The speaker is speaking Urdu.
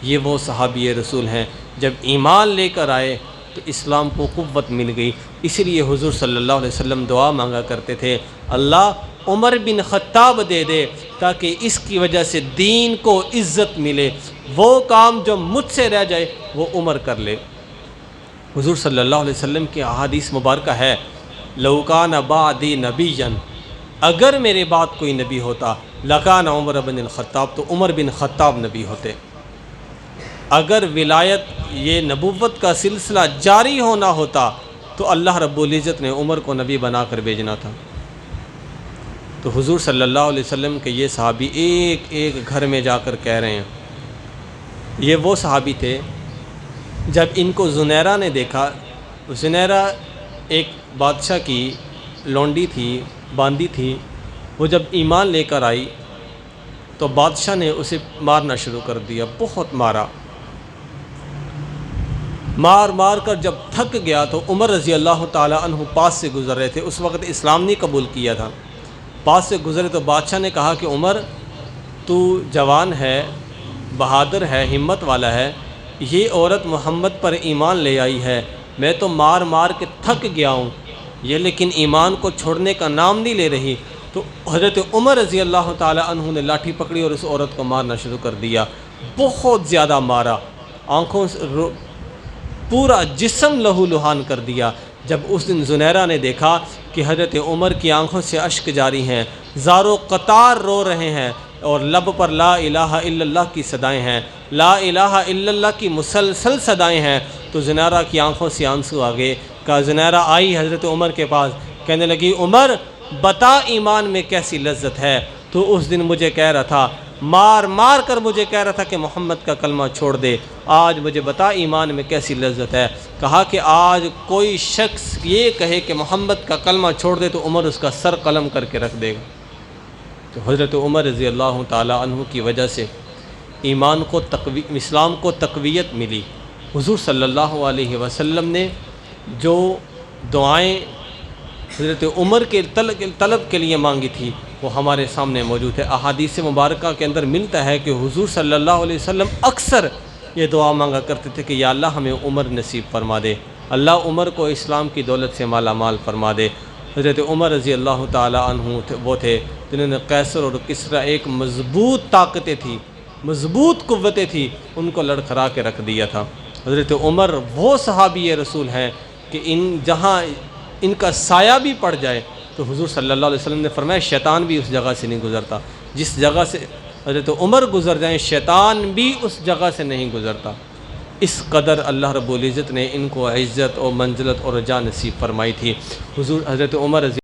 یہ وہ صحابی رسول ہیں جب ایمان لے کر آئے تو اسلام کو قوت مل گئی۔ اسی لیے حضور صلی اللہ علیہ وسلم دعا مانگا کرتے تھے، اللہ عمر بن خطاب دے دے تاکہ اس کی وجہ سے دین کو عزت ملے، وہ کام جو مجھ سے رہ جائے وہ عمر کر لے۔ حضور صلی اللہ علیہ وسلم کی احادیث مبارکہ ہے، لو کان بعدی نبیا، اگر میرے بعد کوئی نبی ہوتا لکان عمر بن الخطاب، تو عمر بن خطاب نبی ہوتے۔ اگر ولایت یہ نبوت کا سلسلہ جاری ہونا ہوتا تو اللہ رب العزت نے عمر کو نبی بنا کر بھیجنا تھا۔ تو حضور صلی اللہ علیہ وسلم کے یہ صحابی ایک ایک گھر میں جا کر کہہ رہے ہیں۔ یہ وہ صحابی تھے جب ان کو زنیرہ نے دیکھا، زنیرہ ایک بادشاہ کی لونڈی تھی، باندی تھی، وہ جب ایمان لے کر آئی تو بادشاہ نے اسے مارنا شروع کر دیا، بہت مارا، مار کر جب تھک گیا تو عمر رضی اللہ تعالی عنہ پاس سے گزر رہے تھے، اس وقت اسلام نہیں قبول کیا تھا، پاس سے گزرے تو بادشاہ نے کہا کہ عمر تو جوان ہے، بہادر ہے، ہمت والا ہے، یہ عورت محمد پر ایمان لے آئی ہے، میں تو مار کے تھک گیا ہوں، یہ لیکن ایمان کو چھوڑنے کا نام نہیں لے رہی۔ تو حضرت عمر رضی اللہ تعالی عنہ نے لاٹھی پکڑی اور اس عورت کو مارنا شروع کر دیا، بہت زیادہ مارا، آنکھوں سے پورا جسم لہو لہان کر دیا۔ جب اس دن زنیرہ نے دیکھا کہ حضرت عمر کی آنکھوں سے اشک جاری ہیں، زارو قطار رو رہے ہیں، اور لب پر لا الہ الا اللہ کی صدائیں ہیں، لا الہ الا اللہ کی مسلسل صدائیں ہیں، تو زنیرہ کی آنکھوں سے آنسو آ گئے۔ کہا زنیرہ آئی حضرت عمر کے پاس، کہنے لگی عمر بتا ایمان میں کیسی لذت ہے، تو اس دن مجھے کہہ رہا تھا، مار کر مجھے کہہ رہا تھا کہ محمد کا کلمہ چھوڑ دے، آج مجھے بتا ایمان میں کیسی لذت ہے۔ کہا کہ آج کوئی شخص یہ کہے کہ محمد کا کلمہ چھوڑ دے تو عمر اس کا سر قلم کر کے رکھ دے گا۔ تو حضرت عمر رضی اللہ تعالی عنہ کی وجہ سے اسلام کو تقویت ملی۔ حضور صلی اللہ علیہ وسلم نے جو دعائیں حضرت عمر کے طلب کے لیے مانگی تھی وہ ہمارے سامنے موجود ہے۔ احادیث مبارکہ کے اندر ملتا ہے کہ حضور صلی اللہ علیہ وسلم اکثر یہ دعا مانگا کرتے تھے کہ یا اللہ ہمیں عمر نصیب فرما دے، اللہ عمر کو اسلام کی دولت سے مالا مال فرما دے۔ حضرت عمر رضی اللہ تعالی عنہ وہ تھے جنہوں نے قیصر اور کسریٰ، ایک مضبوط طاقتیں تھی، مضبوط قوتیں تھی، ان کو لڑکھڑا کے رکھ دیا تھا۔ حضرت عمر وہ صحابی رسول ہیں کہ جہاں ان کا سایہ بھی پڑ جائے تو حضور صلی اللہ علیہ وسلم نے فرمایا شیطان بھی اس جگہ سے نہیں گزرتا، جس جگہ سے حضرت عمر گزر جائیں شیطان بھی اس جگہ سے نہیں گزرتا۔ اس قدر اللہ رب العزت نے ان کو عزت اور منزلت اور رجا نصیب فرمائی تھی۔ حضرت عمر